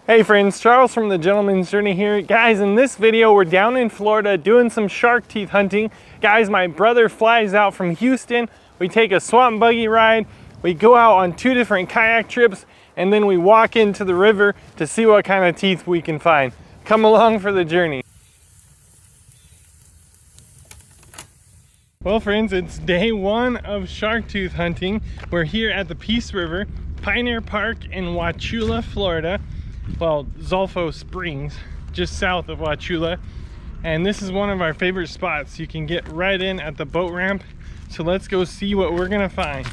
Hey friends, Charles from the Gentleman's Journey here. Guys, in this video, we're down in Florida doing some shark teeth hunting. Guys, my brother flies out from Houston. We take a swamp buggy ride. We go out on 2 different kayak trips, and then we walk into the river to see what kind of teeth we can find. Come along for the journey. Well friends, it's day 1 of shark tooth hunting. We're here at the Peace River, Pioneer Park in Wauchula, Florida. Well, Zolfo Springs, just south of Wauchula. And this is one of our favorite spots. You can get right in at the boat ramp. So let's go see what we're gonna find.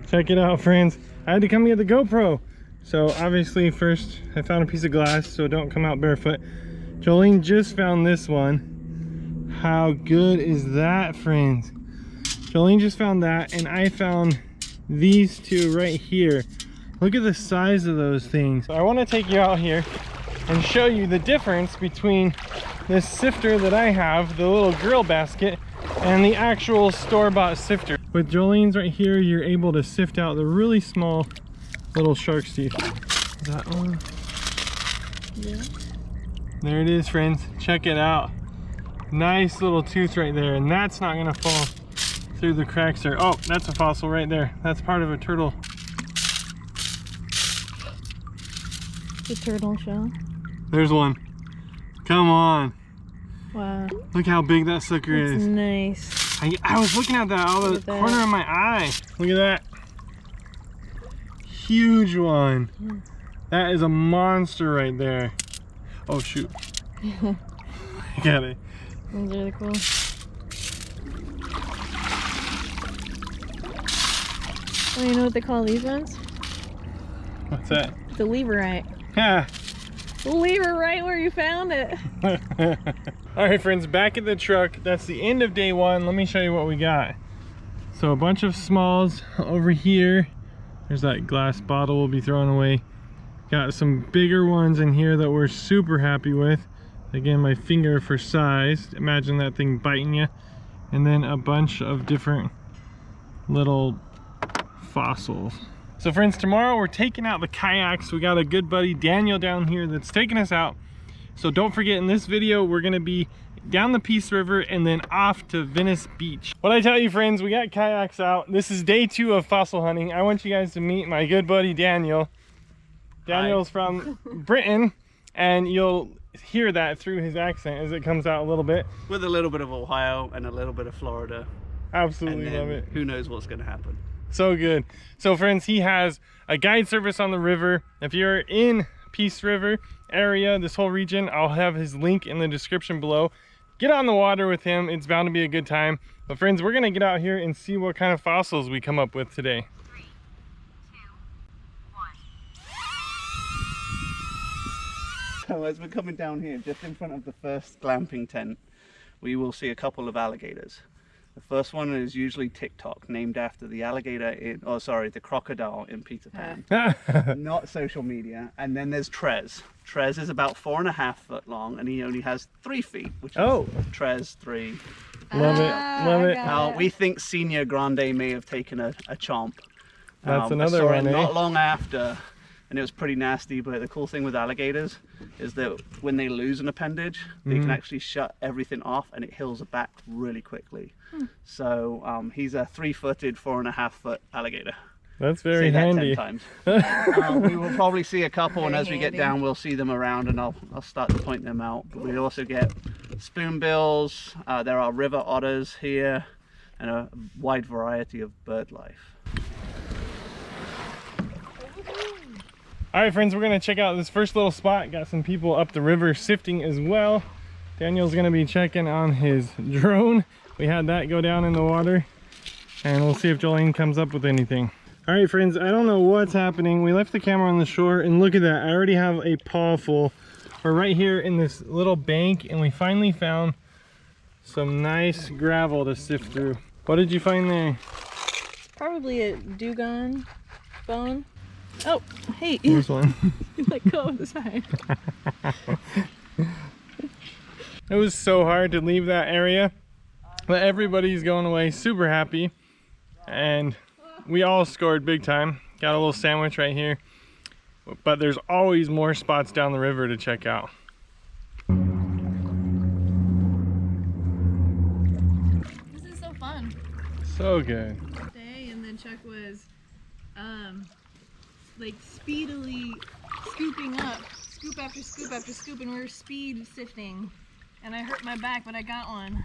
Check it out, friends. I had to come get the GoPro. So obviously first I found a piece of glass, so don't come out barefoot. Jolene just found this one. How good is that, friends? Jolene just found that, and I found these 2 right here. Look at the size of those things. So I want to take you out here and show you the difference between this sifter that I have, the little grill basket, and the actual store-bought sifter. With Jolene's right here, you're able to sift out the really small little shark's teeth. Is that one? Yeah. There it is, friends. Check it out. Nice little tooth right there, and that's not gonna fall through the cracks there. Oh, that's a fossil right there. That's part of a turtle. The turtle shell. There's one. Come on. Wow. Look how big that sucker That's is. nice. I was looking at that out of the corner of my eye. Look at that. Huge one. That is a monster right there. Oh shoot. I got it. That's really cool. Oh, you know what they call these ones? What's that? The leverite. Yeah. Leave it right where you found it. All right, friends, back at the truck. That's the end of day 1. Let me show you what we got. So a bunch of smalls over here. There's that glass bottle we'll be throwing away. Got some bigger ones in here that we're super happy with. Again, my finger for size. Imagine that thing biting you. And then a bunch of different little fossils. So friends, tomorrow we're taking out the kayaks. We got a good buddy, Daniel, down here that's taking us out. So don't forget, in this video, we're gonna be down the Peace River and then off to Venice Beach. What I tell you, friends, we got kayaks out. This is day 2 of fossil hunting. I want you guys to meet my good buddy, Daniel. Daniel's from Britain, and you'll hear that through his accent as it comes out a little bit. With a little bit of Ohio and a little bit of Florida. Absolutely love it. Who knows what's gonna happen. So good. So friends, he has a guide service on the river. If you're in Peace River area, this whole region, I'll have his link in the description below. Get on the water with him. It's bound to be a good time. But friends, we're gonna get out here and see what kind of fossils we come up with today. 3, 2, 1. So as we're coming down here, just in front of the first glamping tent, we will see a couple of alligators. The first one is usually TikTok, named after the alligator in, oh sorry, the crocodile in Peter Pan. Not social media. And then there's Trez. Trez is about 4.5 foot long, and he only has 3 feet, which is Trez 3. Love it, love it. We think Senior Grande may have taken a chomp. That's another one, eh? Not long after, and it was pretty nasty. But the cool thing with alligators is that when they lose an appendage, they can actually shut everything off, and it heals back really quickly. So he's a 3-footed, 4.5 foot alligator. That's very handy. 10 times. We will probably see a couple, and as we get down, we'll see them around, and I'll start to point them out. But we also get spoonbills. There are river otters here, and a wide variety of bird life. All right, friends, we're gonna check out this first little spot. Got some people up the river sifting as well. Daniel's gonna be checking on his drone. We had that go down in the water, and we'll see if Jolene comes up with anything. All right, friends, I don't know what's happening. We left the camera on the shore, and look at that. I already have a paw full. We're right here in this little bank, and we finally found some nice gravel to sift through. What did you find there? Probably a dugong. bone. Oh, hey. Here's one. You let go of the side. It was so hard to leave that area, but everybody's going away super happy, and we all scored big time. Got a little sandwich right here, but there's always more spots down the river to check out. This is so fun. So good. Day, and then Chuck was like speedily scooping up, scoop after scoop after scoop, and we were speed sifting. And I hurt my back, but I got one.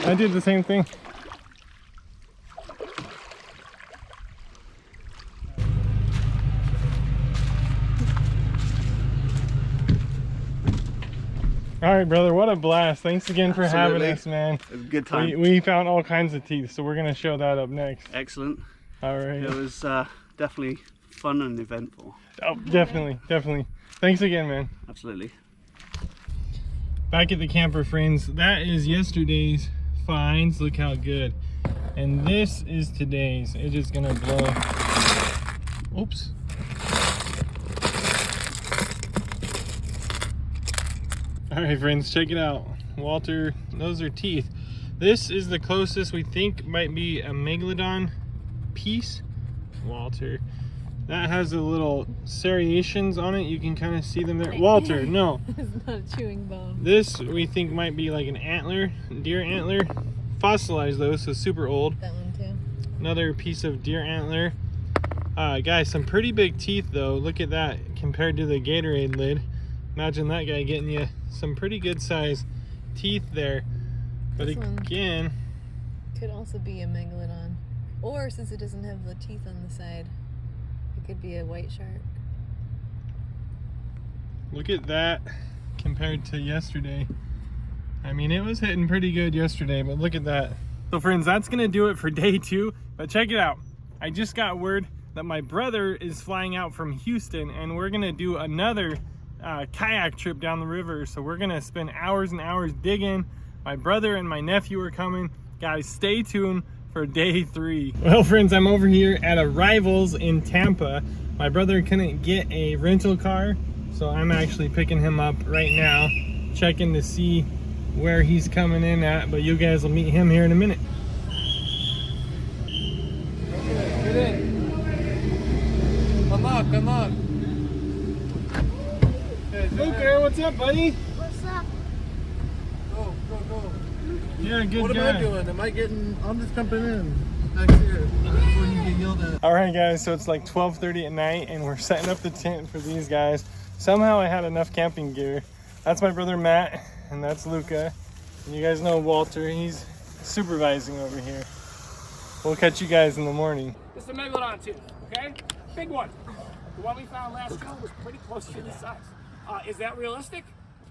I did the same thing. All right, brother, what a blast. Thanks again for having us, man. It was a good time. We found all kinds of teeth, so we're going to show that up next. Excellent. All right. It was definitely fun and eventful. Oh, definitely, definitely. Thanks again, man. Absolutely. Back at the camper, friends, that is yesterday's finds. Look how good. And this is today's. It is going to blow. Oops. All right, friends, check it out. Walter, those are teeth. This is the closest we think might be a megalodon piece. Walter, that has the little serrations on it. You can kind of see them there. Walter, no. It's not a chewing bone. This we think might be like an antler, deer antler. Fossilized though, so super old. That one too. Another piece of deer antler. Guys, some pretty big teeth though. Look at that compared to the Gatorade lid. Imagine that guy getting you some pretty good size teeth there. But This one again, could also be a megalodon. Or since it doesn't have the teeth on the side, it could be a white shark. look at that compared to yesterday. I mean, it was hitting pretty good yesterday, but look at that. So friends, that's gonna do it for day 2. But check it out. I just got word that my brother is flying out from Houston, and we're gonna do another kayak trip down the river. So we're gonna spend hours and hours digging. My brother and my nephew are coming. Guys, stay tuned for day 3. Well, friends, I'm over here at Arrivals in Tampa. My brother couldn't get a rental car, so I'm actually picking him up right now, checking to see where he's coming in at, but you guys will meet him here in a minute. Get in. Unlock, unlock. Luca, what's up, buddy? What's up? Go, go, go. You're a good What guy. am I doing? Am I getting... I'm just jumping in. Back here. That's when you get yelled at. All right, guys, so it's like 12:30 at night, and we're setting up the tent for these guys. Somehow I had enough camping gear. That's my brother Matt, and that's Luca. And you guys know Walter, he's supervising over here. We'll catch you guys in the morning. This is a megalodon tooth, okay? Big one. The one we found last year was pretty close to this size. Is that realistic?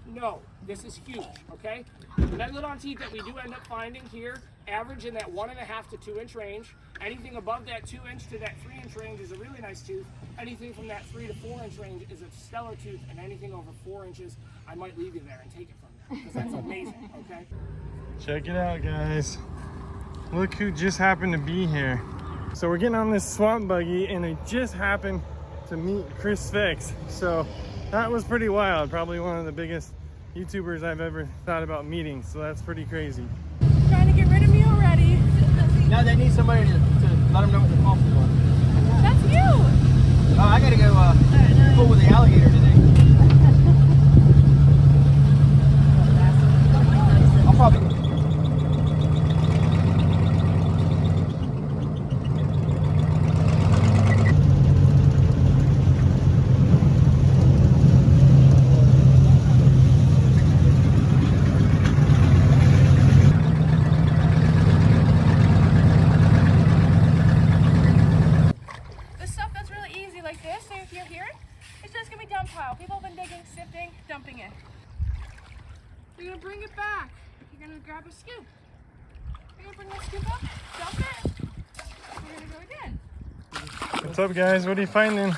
No, this is huge, okay? The megalodon teeth that we do end up finding here average in that 1.5 to 2 inch range. Anything above that 2 inch to that 3 inch range is a really nice tooth. Anything from that 3 to 4 inch range is a stellar tooth, and anything over 4 inches, I might leave you there and take it from there, because that's amazing, okay? Check it out, guys. Look who just happened to be here. So we're getting on this swamp buggy, and I just happened to meet Chris Fix. So that was pretty wild. Probably one of the biggest YouTubers I've ever thought about meeting. So that's pretty crazy. Trying to get rid of me already. Now they need somebody to let them know what the pump is on. That's you. Oh, I gotta go pull with the alligator today. I'll probably... Dumping it. You're gonna bring it back. You're gonna grab a scoop. You're gonna bring that scoop up, dump it. You're gonna go again. What's up, guys? What are you finding?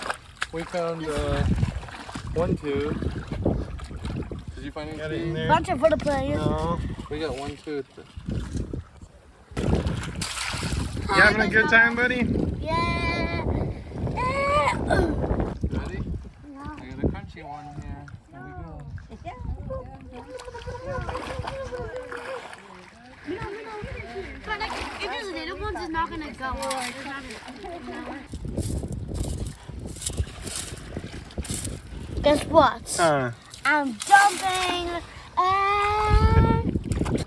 We found one tooth. Did you find any Got it in teeth? there? Bunch of little players. No. We got one tooth. You having a good time, buddy? Yeah. Ready? I got a crunchy one here. There we go. But like, if there's little ones, it's not gonna go off. Guess what? I'm jumping.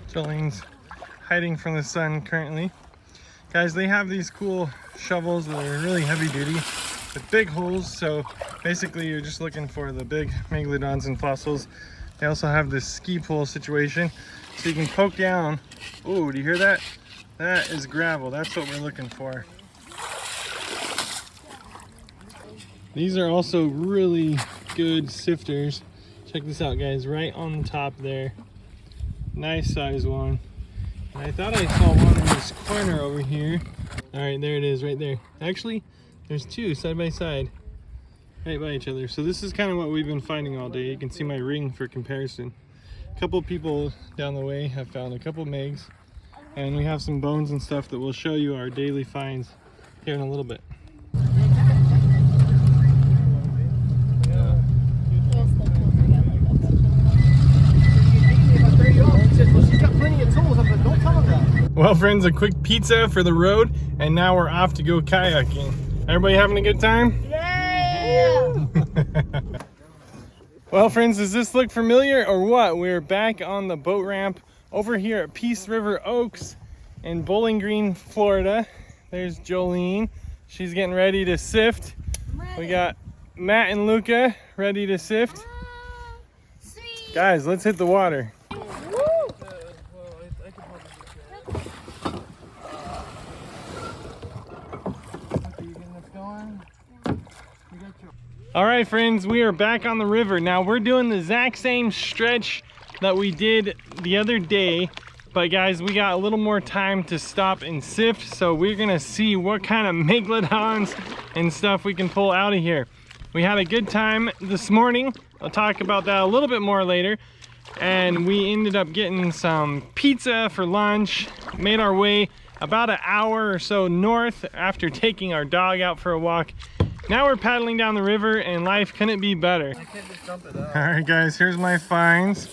Jolene's hiding from the sun currently. Guys, they have these cool shovels that are really heavy duty with big holes. So basically you're just looking for the big megalodons and fossils. They also have this ski pole situation. So you can poke down. Oh, do you hear that? That is gravel. That's what we're looking for. These are also really good sifters. Check this out, guys, right on the top there. Nice size one. And I thought I saw one in this corner over here. All right, there it is right there. Actually, there's two side by side, right by each other. So this is kind of what we've been finding all day. You can see my ring for comparison. A couple people down the way have found a couple megs, and we have some bones and stuff that will show you our daily finds here in a little bit. Well, friends, a quick pizza for the road, and now we're off to go kayaking. Everybody having a good time? Yeah. Well, friends, does this look familiar or what? We're back on the boat ramp over here at Peace River Oaks in Bowling Green, Florida. There's Jolene. She's getting ready to sift. We got Matt and Luca ready to sift. Sweet. Guys, let's hit the water. All right, friends, we are back on the river. Now we're doing the exact same stretch that we did the other day, but guys, we got a little more time to stop and sift, so we're gonna see what kind of megalodons and stuff we can pull out of here. We had a good time this morning. I'll talk about that a little bit more later. And we ended up getting some pizza for lunch, made our way about an hour or so north after taking our dog out for a walk. Now we're paddling down the river and life couldn't be better. I can't just dump it out. All right, guys, here's my finds.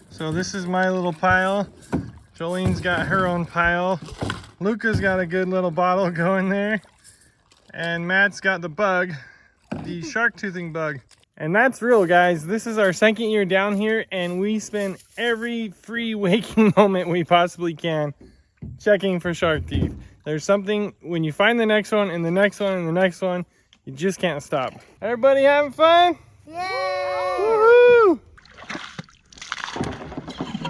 So this is my little pile. Jolene's got her own pile. Luca's got a good little bottle going there. And Matt's got the bug, the shark toothing bug. And that's real, guys. This is our second year down here, and we spend every free waking moment we possibly can checking for shark teeth. There's something, when you find the next one and the next one and the next one, you just can't stop. Everybody having fun? Yeah. Woohoo!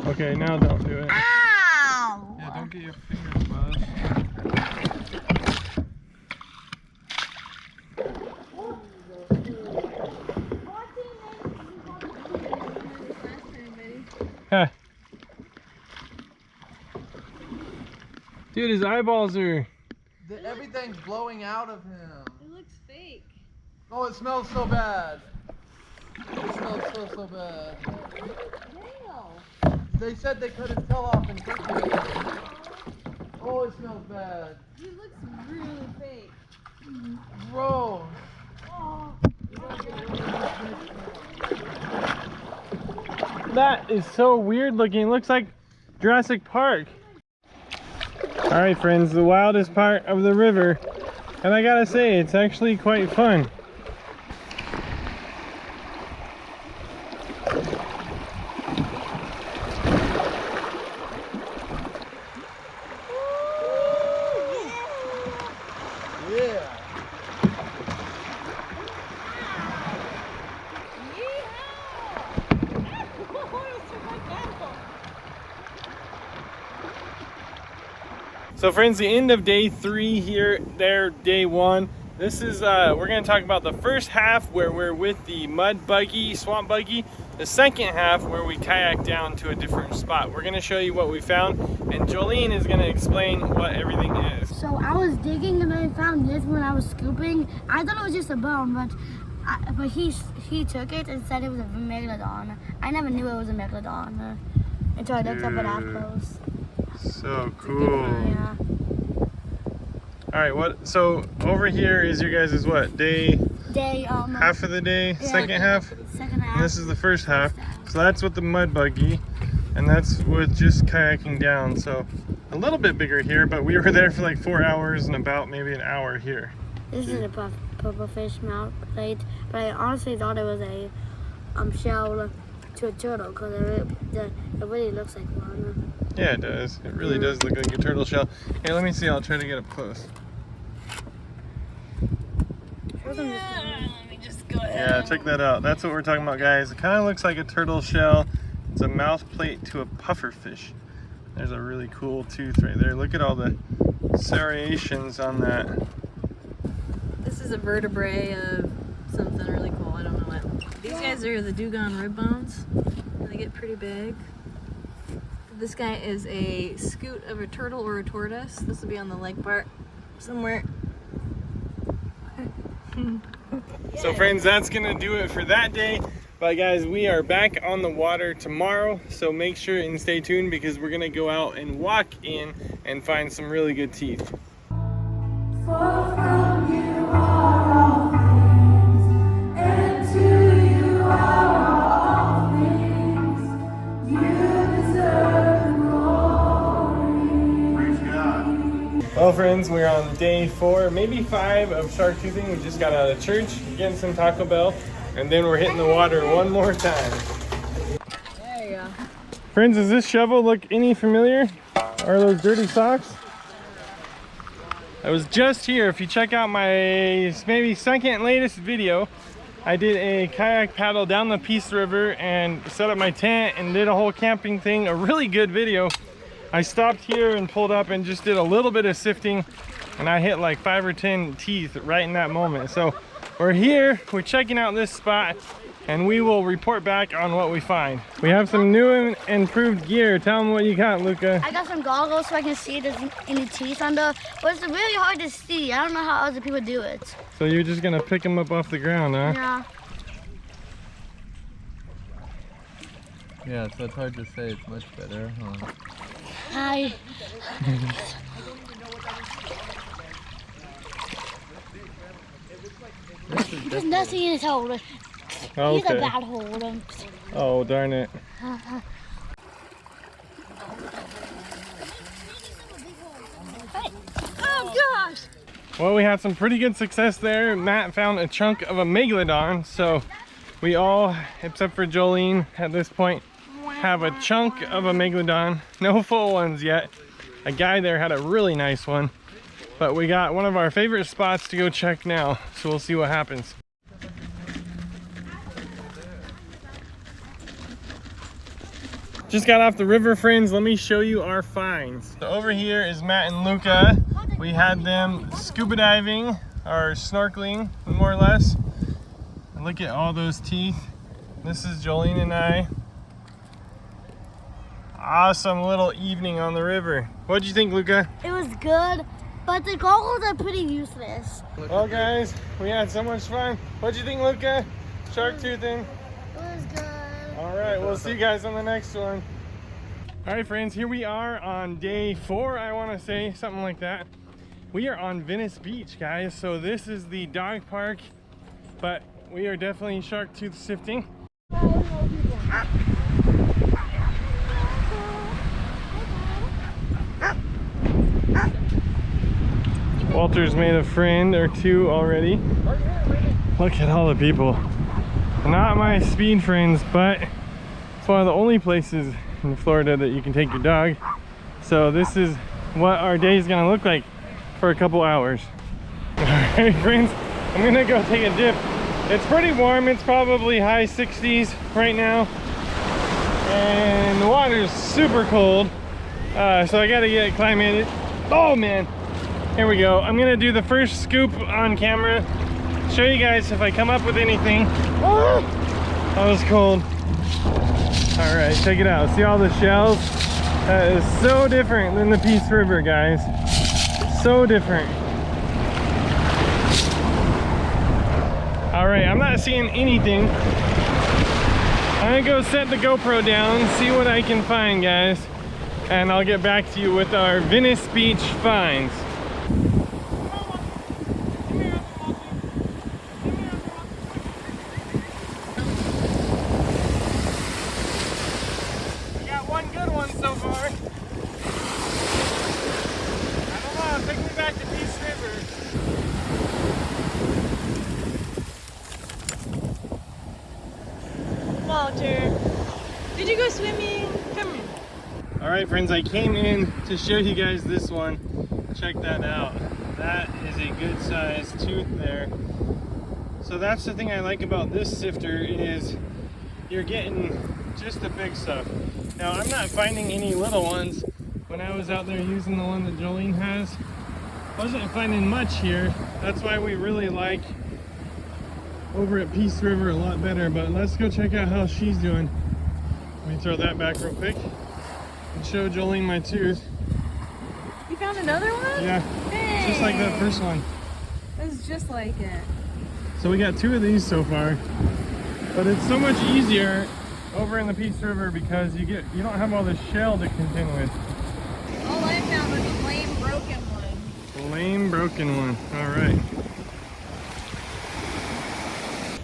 Okay, now don't do it. Ow. Yeah, don't get your fingers buzzed. Huh. Dude, his eyeballs are... Everything's blowing out of him. It looks fake. Oh, it smells so bad. It smells so bad. They said they couldn't tell off in Turkey. Oh, it smells bad. He looks really fake. Gross. That is so weird looking. It looks like Jurassic Park. All right, friends, the wildest part of the river. And I gotta say, it's actually quite fun. So friends, the end of day 3 here, there, day 1. This is, we're gonna talk about the first half where we're with the mud buggy, swamp buggy. The second half where we kayak down to a different spot. We're gonna show you what we found, and Jolene is gonna explain what everything is. So I was digging and I found this when I was scooping. I thought it was just a bone, but he took it and said it was a megalodon. I never knew it was a megalodon until I looked up it close. So cool. Yeah. All right, so over here is your guys' what? Day, half of the day, yeah, second half? Second half. And this is the first half. So that's with the mud buggy, and that's with just kayaking down. So a little bit bigger here, but we were there for like 4 hours and about maybe an hour here. This is a pufferfish mouth plate, but I honestly thought it was a shell to a turtle because it really looks like one. Yeah, it does. It really does look like a turtle shell. Hey, let me see. I'll try to get up close. Let me just go ahead. Yeah, check that out. That's what we're talking about, guys. It kind of looks like a turtle shell. It's a mouth plate to a pufferfish. There's a really cool tooth right there. Look at all the serrations on that. This is a vertebrae of something really cool. I don't know what. These guys are the dugong rib bones. They get pretty big. This guy is a scoot of a turtle or a tortoise. This will be on the leg part somewhere. So friends, that's gonna do it for that day. But guys, we are back on the water tomorrow, so make sure and stay tuned because we're gonna go out and walk in and find some really good teeth. Well friends, we're on day 4, maybe 5 of shark toothing. We just got out of church, getting some Taco Bell, and then we're hitting the water one more time. There you go. Friends, does this shovel look any familiar? Are those dirty socks? I was just here. If you check out my maybe second latest video, I did a kayak paddle down the Peace River and set up my tent and did a whole camping thing. A really good video. I stopped here and pulled up and just did a little bit of sifting, and I hit like 5 or 10 teeth right in that moment. So we're here, we're checking out this spot, and we will report back on what we find. We have some new and improved gear. Tell them what you got, Luca. I got some goggles so I can see if there's any teeth under, but it's really hard to see. I don't know how other people do it. So you're just gonna pick them up off the ground, huh? Yeah. Yeah, so it's hard to say. It's much better, huh? Hi. There's nothing in his hole. Oh, He's a okay. bad hole. Oh, darn it. Oh gosh! Well, we had some pretty good success there. Matt found a chunk of a megalodon, so we all, except for Jolene at this point, have a chunk of a megalodon. No full ones yet. A guy there had a really nice one, but we got one of our favorite spots to go check now, so we'll see what happens. Just got off the river, friends. Let me show you our finds. So over here is Matt and Luca. We had them scuba diving or snorkeling, more or less. And look at all those teeth. This is Jolene and I. Awesome little evening on the river. What'd you think, Luca? It was good, but the goggles are pretty useless. Well, guys, we had so much fun. What'd you think, Luca? Shark toothing? It was good. All right, we'll see you guys on the next one. All right, friends, here we are on day 4, I want to say, something like that. We are on Venice Beach, guys. So this is the dog park, but we are definitely shark tooth sifting. Walter's made a friend or two already. Look at all the people. Not my speed friends, but it's one of the only places in Florida that you can take your dog. So this is what our day is gonna look like for a couple hours. Alright friends, I'm gonna go take a dip. It's pretty warm, it's probably high 60s right now. And the water's super cold. So I gotta get acclimated. Oh man, Here we go. I'm gonna do the first scoop on camera. Show you guys if I come up with anything. Oh, that was cold. All right, check it out. See all the shells? That is so different than the Peace River, guys. So different. All right, I'm not seeing anything. I'm gonna go set the GoPro down, see what I can find, guys. And I'll get back to you with our Venice Beach finds. We got one good one so far. I don't know, take me back to Peace River. Walter, did you go swimming? Come here. All right, friends, I came in to show you guys this one. Check that out. That is a good sized tooth there. So that's the thing I like about this sifter is you're getting just the big stuff. Now, I'm not finding any little ones. When I was out there using the one that Jolene has, wasn't finding much here. That's why we really like over at Peace River a lot better. But let's go check out how she's doing. Let me throw that back real quick and show Jolene my tooth. You found another one? Yeah, Hey. just like that first one. It's just like it. So we got 2 of these so far, but it's so much easier over in the Peace River because you don't have all this shell to contend with. All I found was a lame broken one. Lame broken one. All right.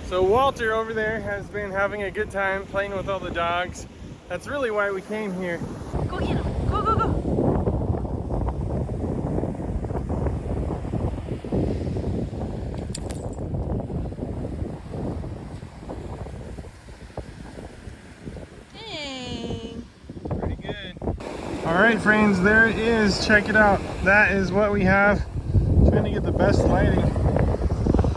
So Walter over there has been having a good time playing with all the dogs. That's really why we came here. Go get him. Go, go, go. Dang. Pretty good. All right, friends, there it is. Check it out. That is what we have. Trying to get the best lighting.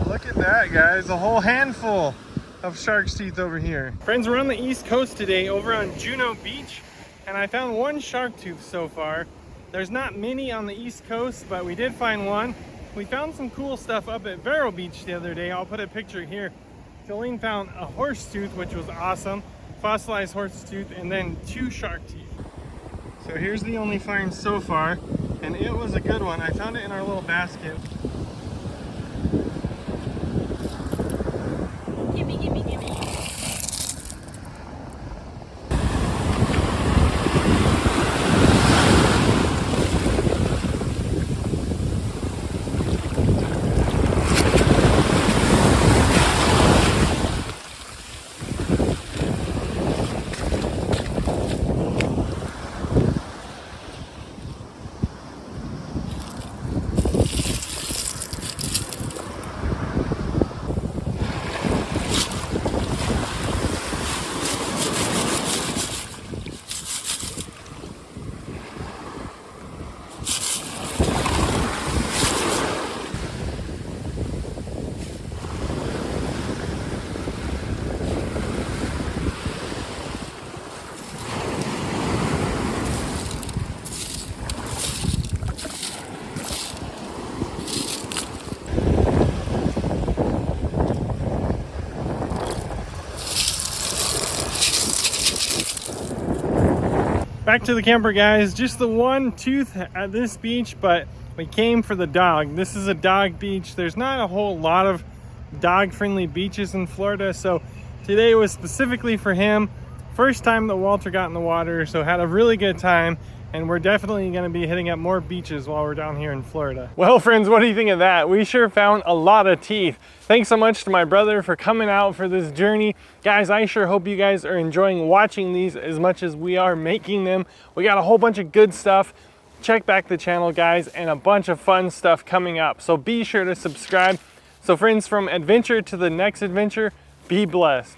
Look at that, guys. A whole handful of shark's teeth over here. Friends, we're on the East Coast today over on Juno Beach, and I found 1 shark tooth so far. There's not many on the East Coast, but we did find one. We found some cool stuff up at Vero Beach the other day. I'll put a picture here. Jolene found a horse tooth, which was awesome. Fossilized horse tooth, and then 2 shark teeth. So here's the only find so far, and it was a good one. I found it in our little basket. Gimme, gimme, gimme. Back to the camper, guys. Just the 1 tooth at this beach, but we came for the dog. This is a dog beach. There's not a whole lot of dog-friendly beaches in Florida, so today was specifically for him. First time that Walter got in the water, so had a really good time, and we're definitely going to be hitting up more beaches while we're down here in Florida. Well, friends, what do you think of that? We sure found a lot of teeth. Thanks so much to my brother for coming out for this journey. Guys, I sure hope you guys are enjoying watching these as much as we are making them. We got a whole bunch of good stuff. Check back the channel, guys, and a bunch of fun stuff coming up. So be sure to subscribe. So friends, from adventure to the next adventure, be blessed.